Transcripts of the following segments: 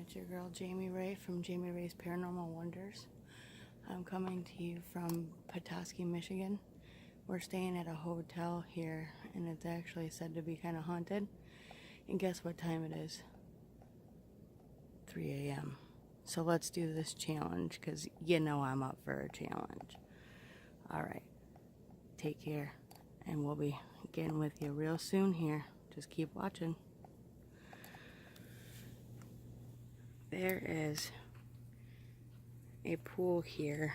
It's your girl Jamie Ray from Jamie Ray's Paranormal Wonders. I'm coming to you from Petoskey, Michigan. We're staying at a hotel here, and it's actually said to be kind of haunted. And guess what time it is? 3 a.m. So let's do this challenge, because you know I'm up for a challenge. Alright, take care, and we'll be getting with you real soon here. Just keep watching. There is a pool here,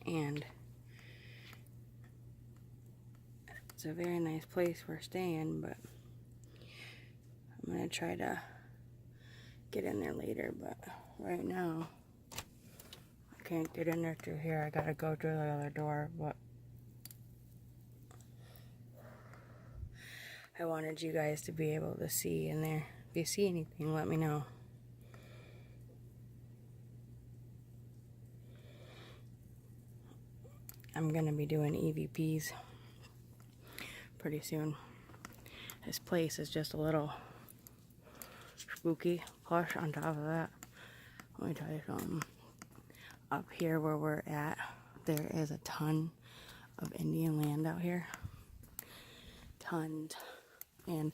and it's a very nice place we're staying, but I'm gonna try to get in there later, but right now I can't get in there through here. I gotta go through the other door, but I wanted you guys to be able to see in there. If you see anything, let me know. I'm gonna be doing EVPs pretty soon. This place is just a little spooky. Plus, on top of that, let me tell you something. Up here where we're at, there is a ton of Indian land out here. Tons. And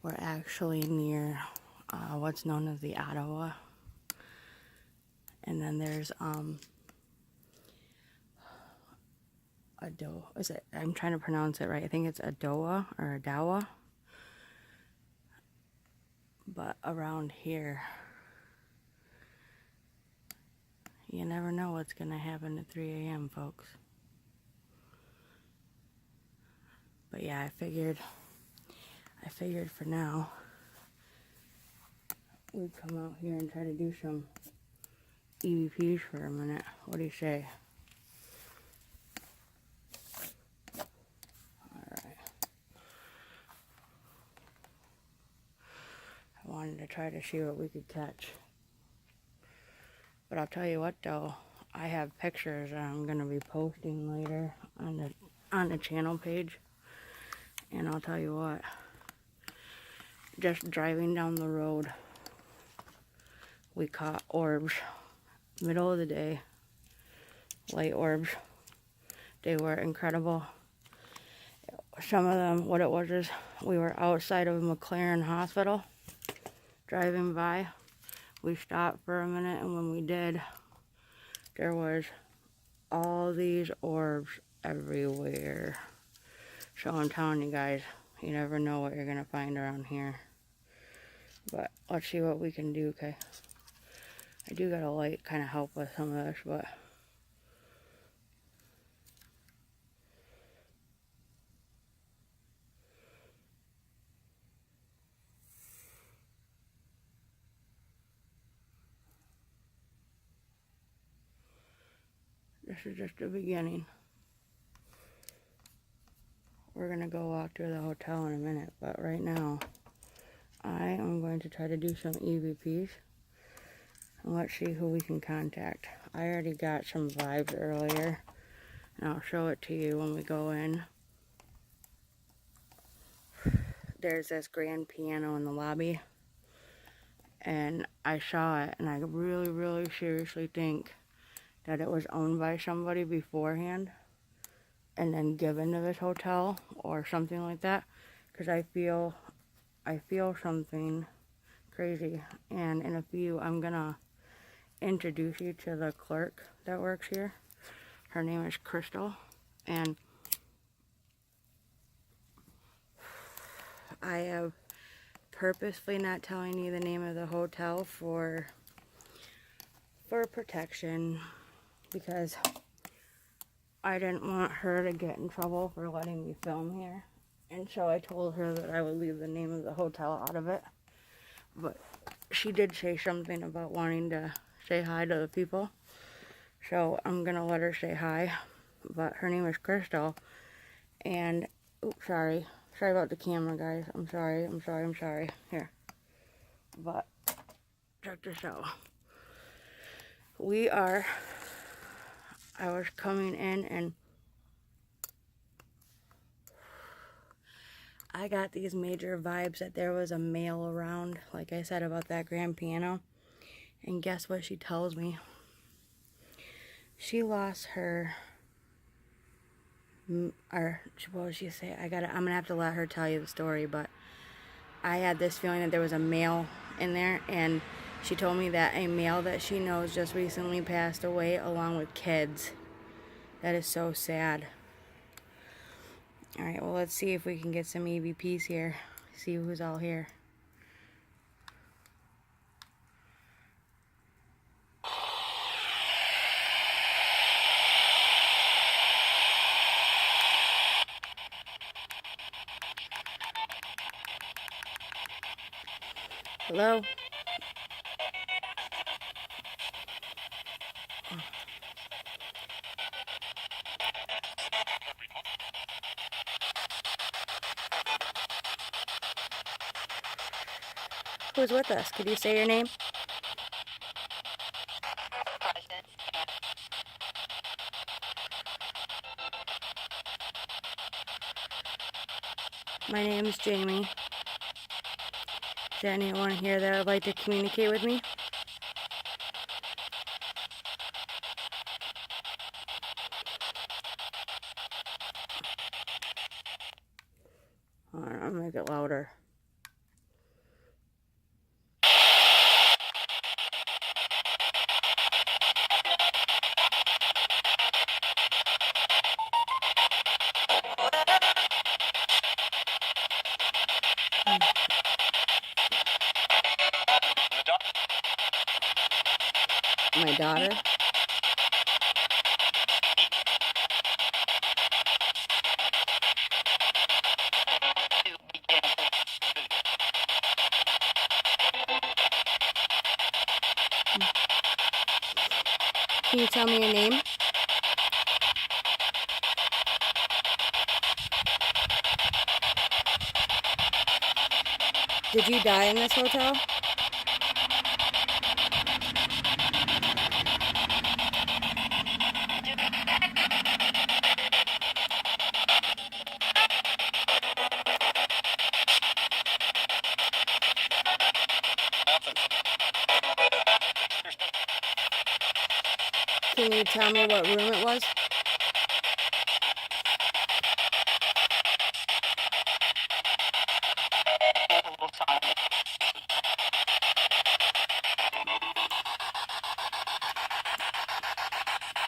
we're actually near what's known as the Ottawa. And then there's I'm trying to pronounce it right. I think it's Adowa or Adawa. But around here, you never know what's gonna happen at 3 a.m., folks. But yeah, I figured for now we'd come out here and try to do some EVPs for a minute. What do you say? I wanted to try to see what we could catch. But I'll tell you what though, I have pictures that I'm going to be posting later on the channel page. And I'll tell you what, just driving down the road, we caught orbs, middle of the day, light orbs. They were incredible. Some of them, what it was is, we were outside of McLaren Hospital, driving by. We stopped for a minute, and when we did, there was all these orbs everywhere. So I'm telling you guys, you never know what you're gonna find around here. But let's see what we can do, okay? I do got a light kind of help with some of this, but this is just the beginning. We're gonna go walk through the hotel in a minute, but right now I am going to try to do some EVPs and let's see who we can contact. I already got some vibes earlier, and I'll show it to you when we go in. There's this grand piano in the lobby, and I saw it, and I really seriously think that it was owned by somebody beforehand and then given to this hotel or something like that, because I feel something crazy. And in a few, I'm gonna introduce you to the clerk that works here. Her name is Crystal, and I have purposely not telling you the name of the hotel for protection, because I didn't want her to get in trouble for letting me film here. And so I told her that I would leave the name of the hotel out of it. But she did say something about wanting to say hi to the people. So I'm going to let her say hi. But her name is Crystal. And, oops, sorry. Sorry about the camera, guys. I'm sorry. Here. But, check this out. I was coming in, and I got these major vibes that there was a male around, like I said about that grand piano. And guess what she tells me? She lost her, or what did she say? I'm gonna have to let her tell you the story, but I had this feeling that there was a male in there, and she told me that a male that she knows just recently passed away along with kids. That is so sad. Alright, well, let's see if we can get some EVPs here. See who's all here. Hello? Who's with us? Could you say your name? My name is Jamie. Is there anyone here that would like to communicate with me? Alright, I'll make it louder. My daughter? Can you tell me your name? Did you die in this hotel? Can you tell me what room it was?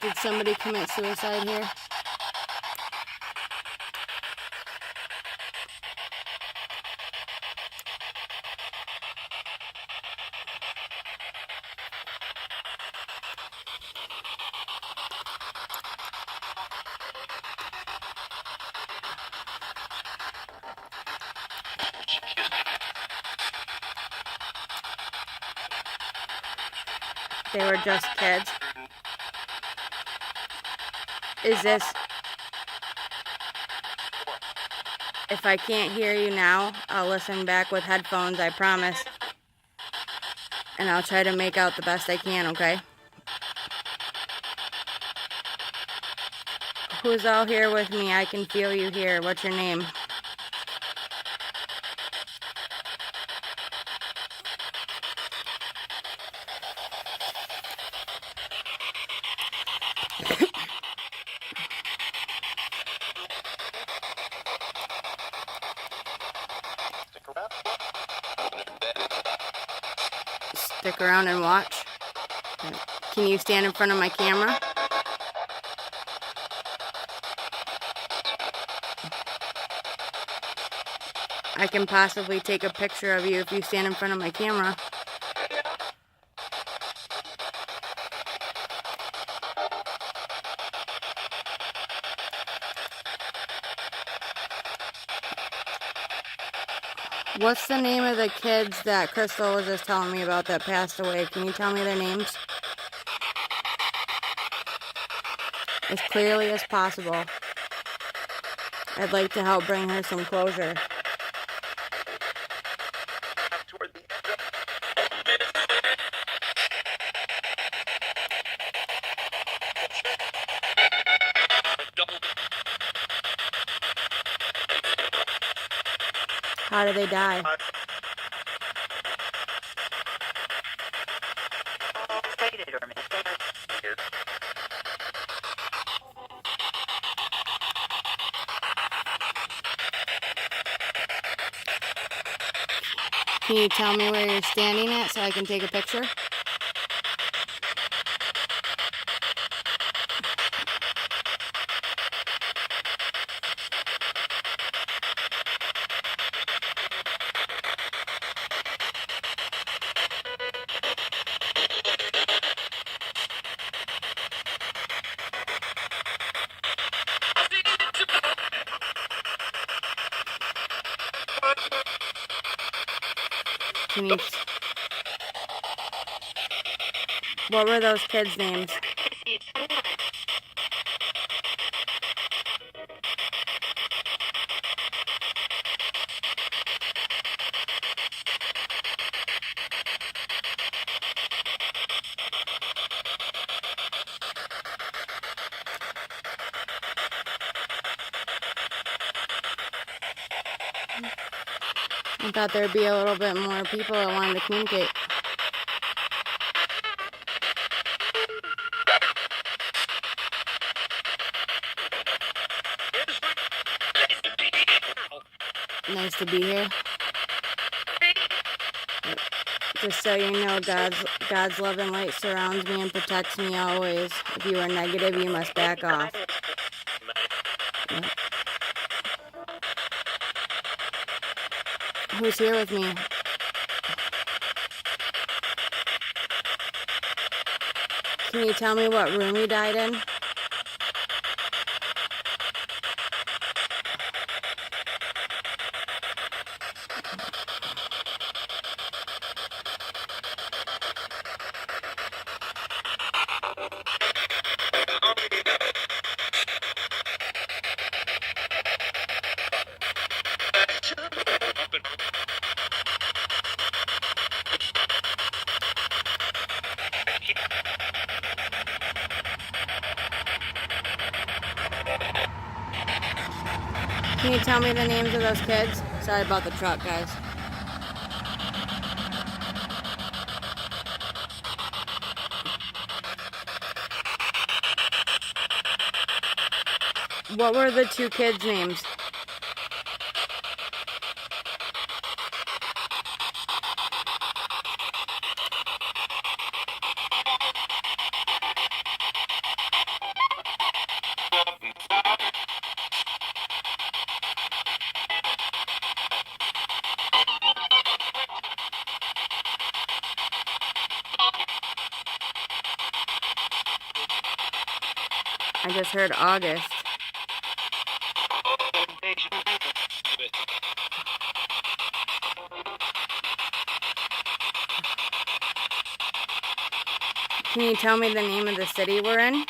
Did somebody commit suicide here? They were just kids. Is this... If I can't hear you now, I'll listen back with headphones, I promise. And I'll try to make out the best I can, okay? Who's all here with me? I can feel you here. What's your name? Stick around and watch. Can you stand in front of my camera? I can possibly take a picture of you if you stand in front of my camera. What's the name of the kids that Crystal was just telling me about that passed away? Can you tell me their names? As clearly as possible. I'd like to help bring her some closure. How did they die? Can you tell me where you're standing at so I can take a picture? Can you... What were those kids' names? I thought there'd be a little bit more people that wanted to communicate. Nice to be here. Just so you know, God's love and light surrounds me and protects me always. If you are negative, you must back off. Yep. Who's here with me? Can you tell me what room you died in? Can you tell me the names of those kids? Sorry about the truck, guys. What were the two kids' names? I just heard August. Can you tell me the name of the city we're in?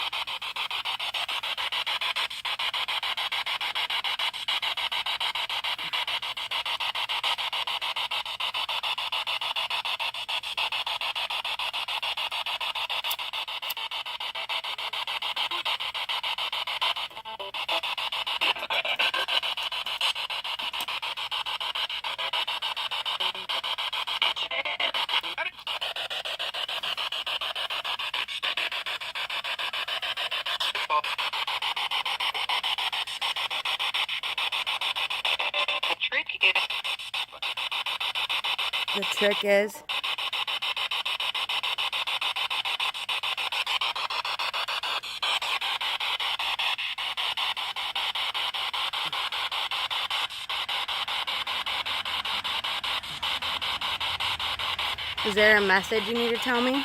The trick is... Is there a message you need to tell me?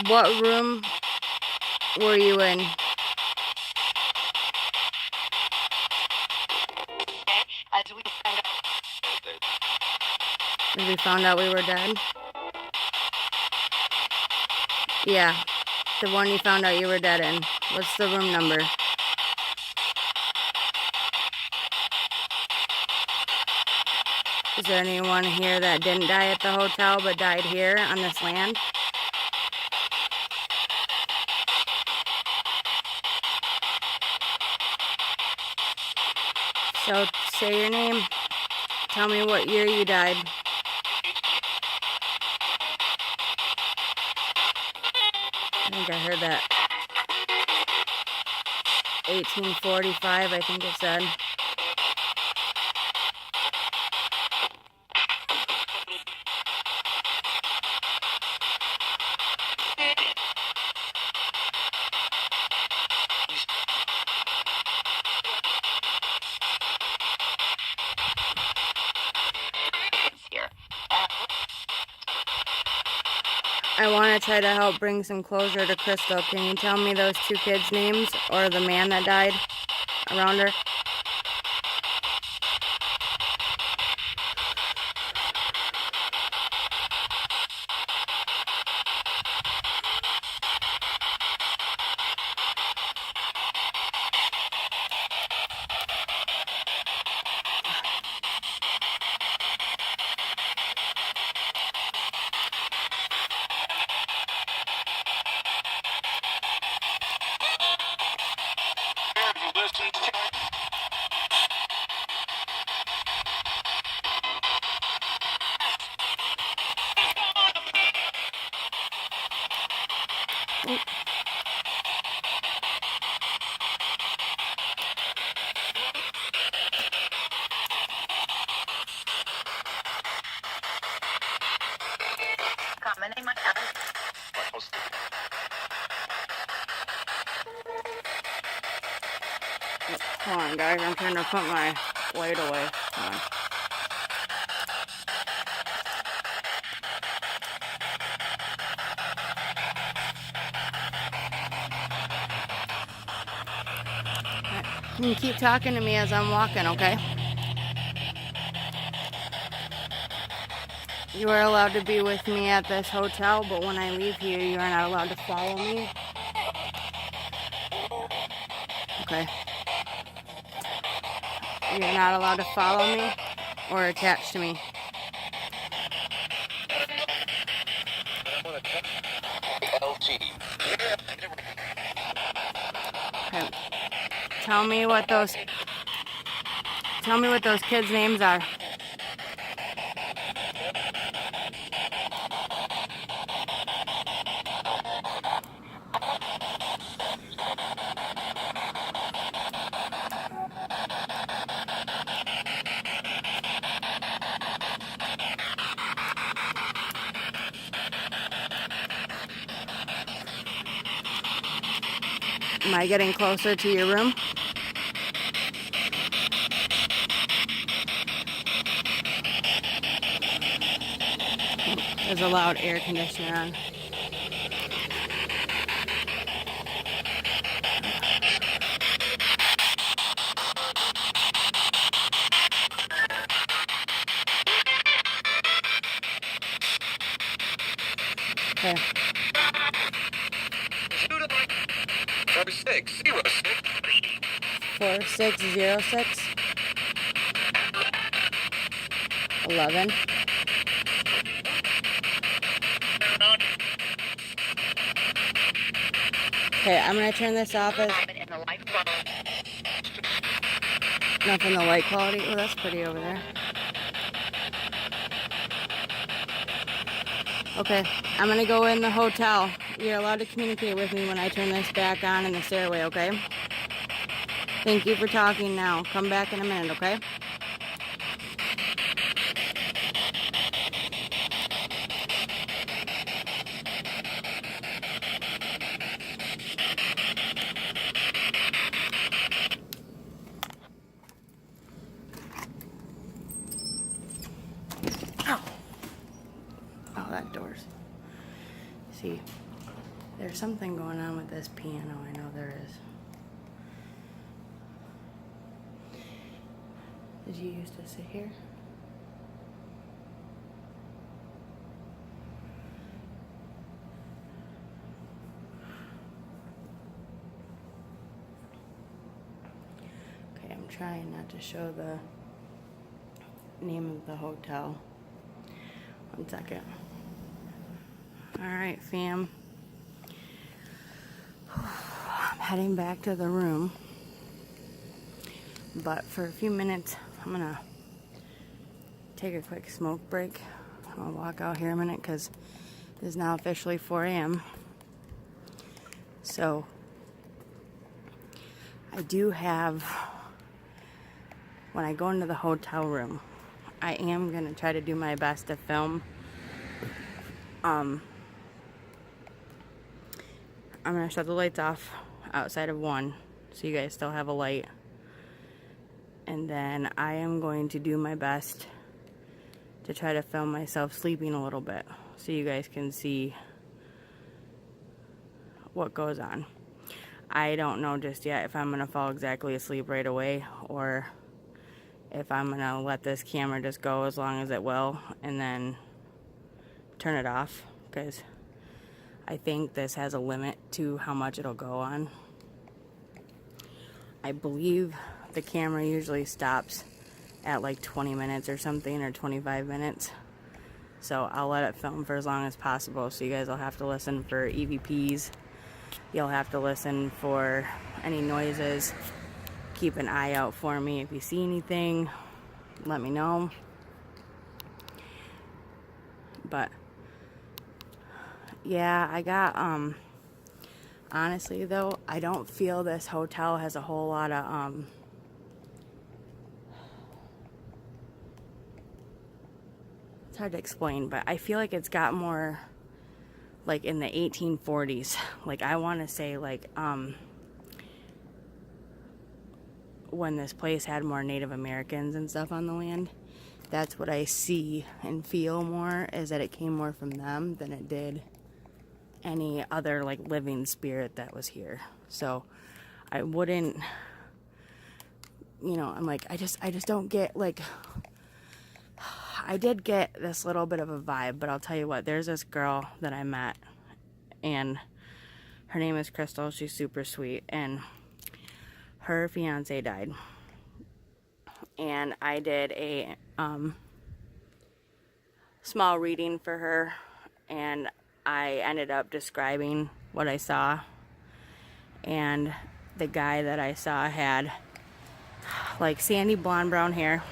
What room were you in? As we found out we were dead? Yeah, the one you found out you were dead in. What's the room number? Is there anyone here that didn't die at the hotel but died here on this land? So say your name. Tell me what year you died. I think I heard that. 1845, I think it said. I want to try to help bring some closure to Crystal. Can you tell me those two kids' names or the man that died around her? Hold on, guys. I'm trying to put my blade away. Hold on. You can keep talking to me as I'm walking, okay? You are allowed to be with me at this hotel, but when I leave here, you are not allowed to follow me. Okay. You're not allowed to follow me or attach to me. Okay. Tell me what those kids' names are. Am I getting closer to your room? There's a loud air conditioner on. Okay. 4606 11. Okay, I'm gonna turn this off. Nothing the light quality. Oh, that's pretty over there. Okay, I'm gonna go in the hotel. You're allowed to communicate with me when I turn this back on in the stairway, okay? Thank you for talking now. Come back in a minute, okay? Ow. Oh, that door's... See, there's something going on with this piano. I know there is. Did you used to sit here? Okay, I'm trying not to show the name of the hotel. One second. Alright, fam. I'm heading back to the room. But for a few minutes, I'm gonna take a quick smoke break. I'm gonna walk out here a minute because it is now officially 4 a.m. So I do have, when I go into the hotel room, I am gonna try to do my best to film. I'm gonna shut the lights off outside of 1 so you guys still have a light. And then I am going to do my best to try to film myself sleeping a little bit so you guys can see what goes on. I don't know just yet if I'm gonna fall exactly asleep right away or if I'm gonna let this camera just go as long as it will and then turn it off, because I think this has a limit to how much it'll go on. I believe the camera usually stops at like 20 minutes or something, or 25 minutes. So I'll let it film for as long as possible, so you guys will have to listen for EVPs. You'll have to listen for any noises. Keep an eye out for me. If you see anything, let me know. But yeah, I got, honestly though, I don't feel this hotel has a whole lot of, it's hard to explain, but I feel like it's got more, like, in the 1840s. Like, I want to say, like, when this place had more Native Americans and stuff on the land. That's what I see and feel more, is that it came more from them than it did any other, like, living spirit that was here. So I wouldn't, you know, I'm like, I just don't get, like, I did get this little bit of a vibe, but I'll tell you what, there's this girl that I met, and her name is Crystal. She's super sweet, and her fiance died, and I did a small reading for her, and I ended up describing what I saw. And the guy that I saw had like sandy blonde brown hair,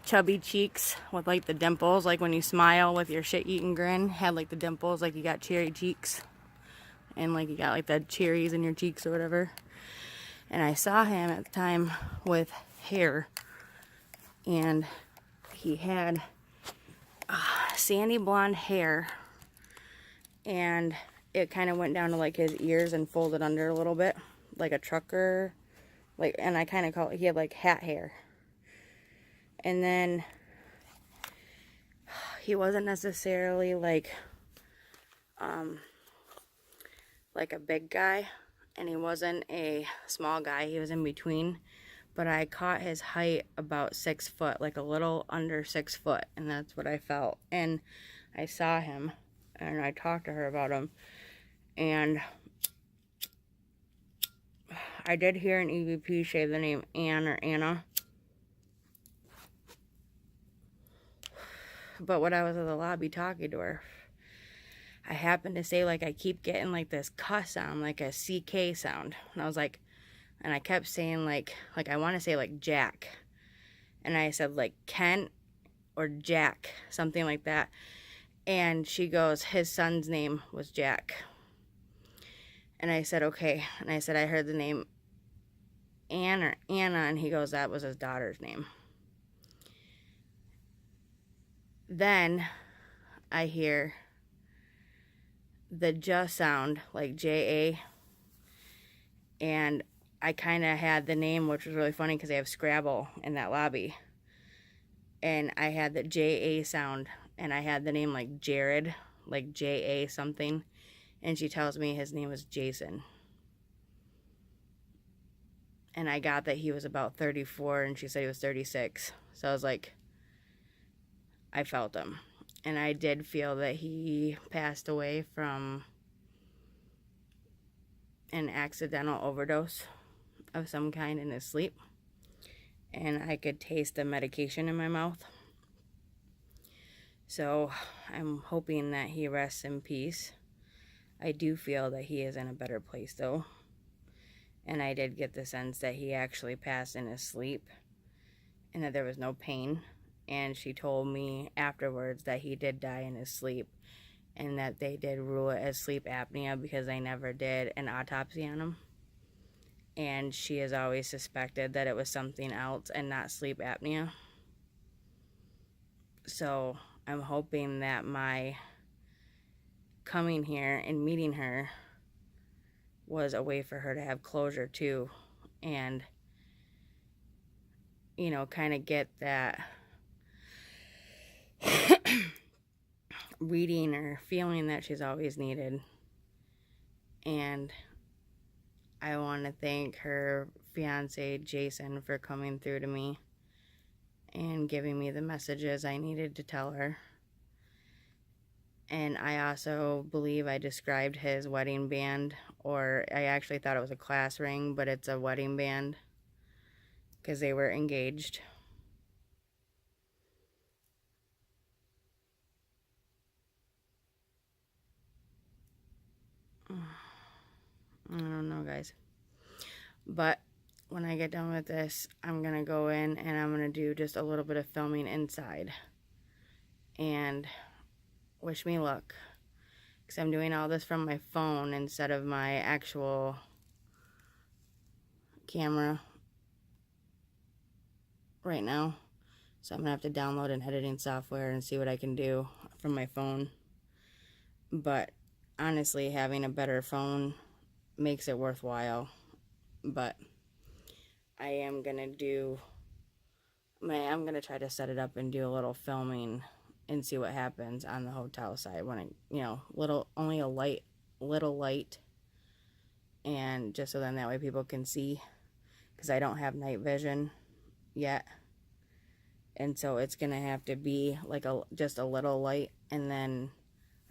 chubby cheeks with like the dimples, like when you smile with your shit-eating grin, had like the dimples, like you got cherry cheeks, and like you got like the cherries in your cheeks or whatever. And I saw him at the time with hair, and he had sandy blonde hair, and it kind of went down to like his ears and folded under a little bit, like a trucker, like, and I kind of call it, he had like hat hair. And then he wasn't necessarily like a big guy, and he wasn't a small guy. He was in between, but I caught his height about 6 foot, like a little under 6 foot, and that's what I felt. And I saw him, and I talked to her about him, and I did hear an EVP say the name Ann or Anna. But when I was in the lobby talking to her, I happened to say, like, I keep getting like this cuss sound, like a CK sound. And I was like, and I kept saying like I want to say like Jack. And I said like Kent or Jack, something like that. And she goes, his son's name was Jack. And I said, okay. And I said, I heard the name Ann or Anna. And he goes, that was his daughter's name. Then I hear the J sound, like J-A. And I kind of had the name, which was really funny because they have Scrabble in that lobby. And I had the J-A sound, and I had the name like Jared, like J-A something. And she tells me his name was Jason. And I got that he was about 34, and she said he was 36. So I was like, I felt him. And I did feel that he passed away from an accidental overdose of some kind in his sleep. and I could taste the medication in my mouth. So I'm hoping that he rests in peace. I do feel that he is in a better place though. And I did get the sense that he actually passed in his sleep and that there was no pain. And she told me afterwards that he did die in his sleep and that they did rule it as sleep apnea because they never did an autopsy on him. And she has always suspected that it was something else and not sleep apnea. So I'm hoping that my coming here and meeting her was a way for her to have closure too, and you know, kind of get that reading or feeling that she's always needed. And I want to thank her fiance Jason for coming through to me and giving me the messages I needed to tell her. And I also believe I described his wedding band, or I actually thought it was a class ring, but it's a wedding band because they were engaged. I don't know, guys. But when I get done with this, I'm going to go in and I'm going to do just a little bit of filming inside. And wish me luck. Because I'm doing all this from my phone instead of my actual camera right now. So I'm going to have to download an editing software and see what I can do from my phone. But honestly, having a better phone makes it worthwhile. But I am going to do... I'm going to try to set it up and do a little filming and see what happens on the hotel side when it, you know, only a little light, and just so then that way people can see, because I don't have night vision yet, and so it's going to have to be like just a little light, and then,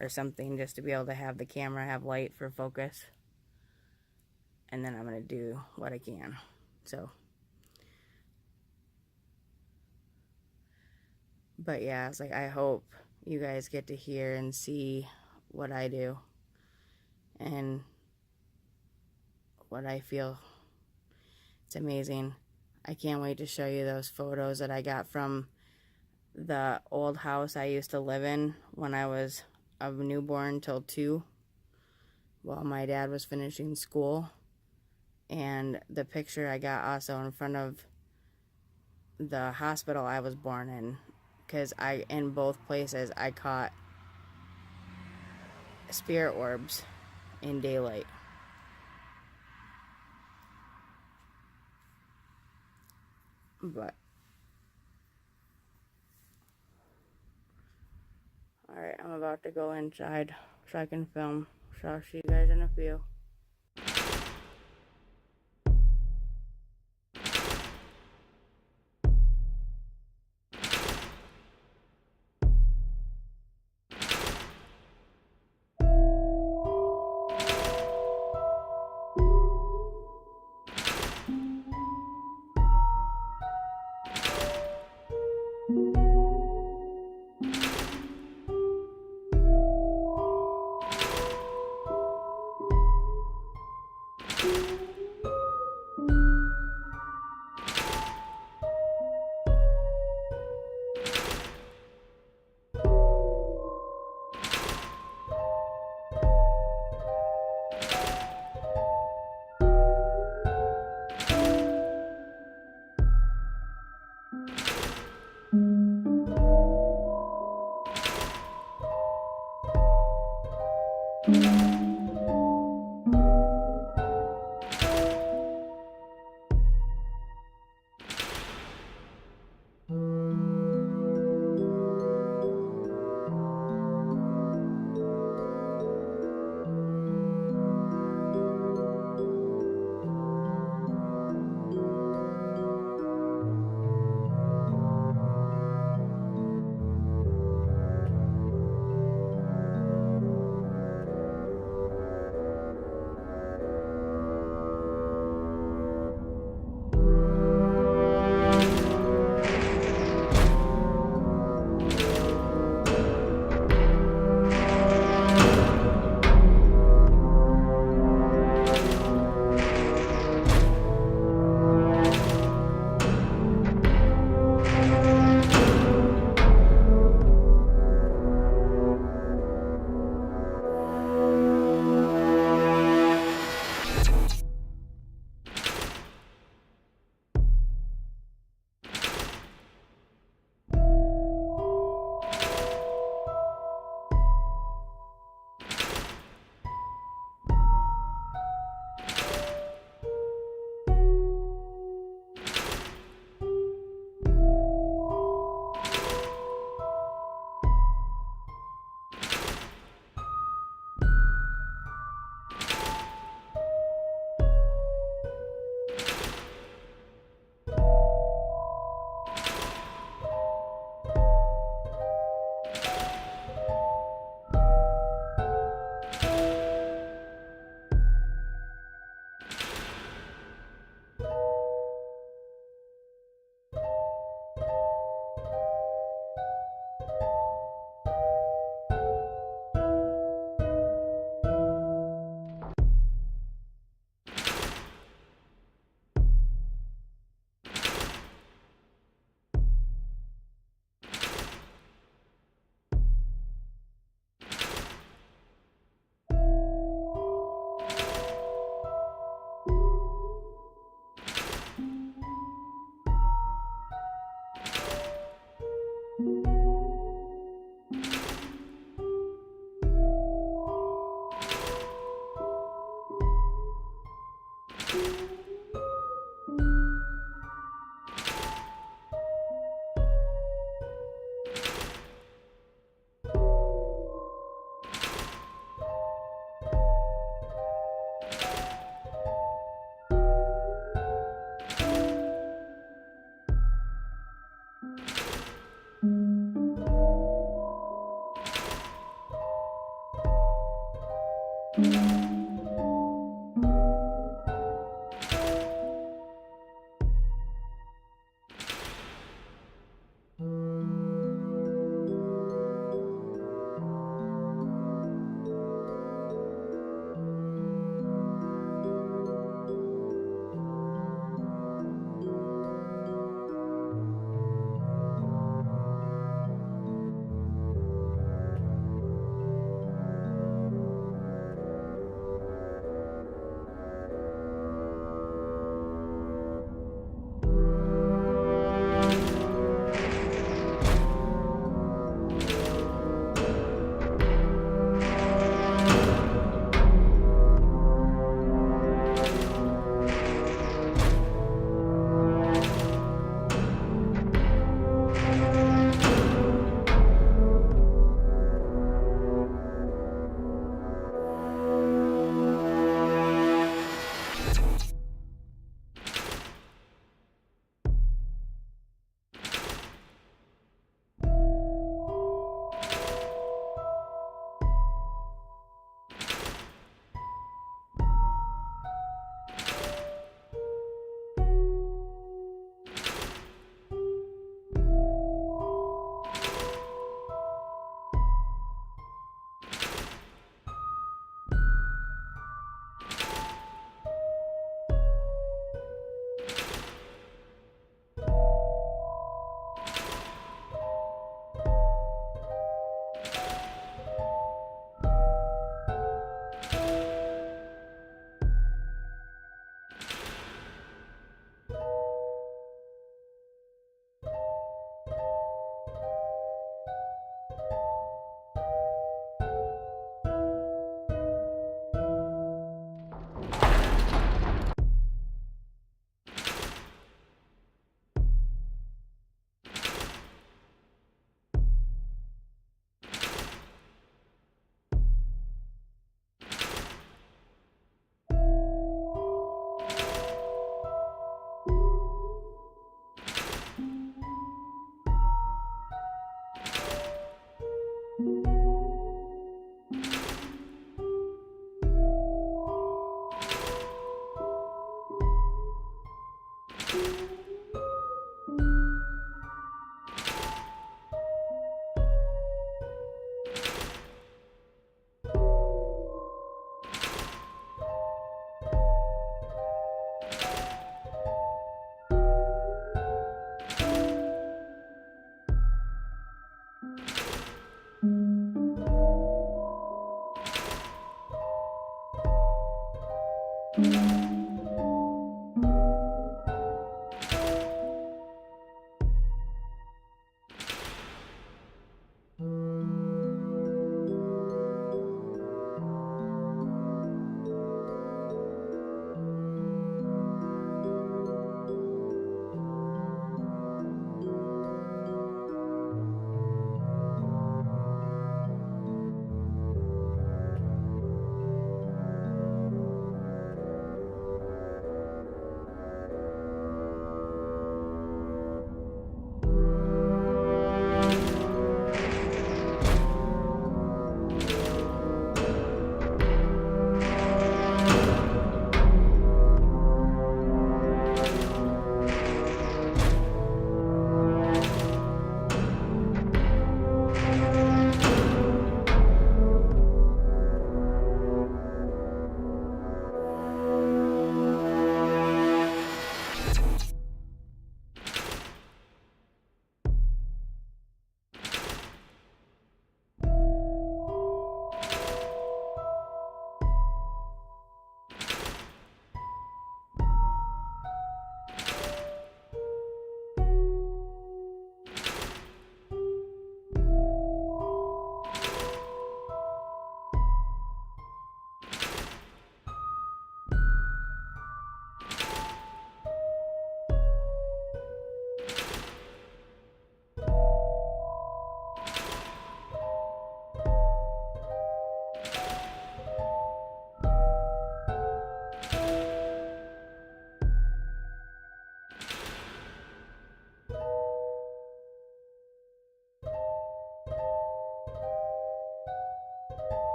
or something, just to be able to have the camera have light for focus, and then I'm going to do what I can. So, but yeah, it's like, I hope you guys get to hear and see what I do and what I feel. It's amazing. I can't wait to show you those photos that I got from the old house I used to live in when I was a newborn till 2, while my dad was finishing school. And the picture I got also in front of the hospital I was born in, because in both places I caught spirit orbs in daylight. But alright, I'm about to go inside so I can film. So I'll see you guys in a few.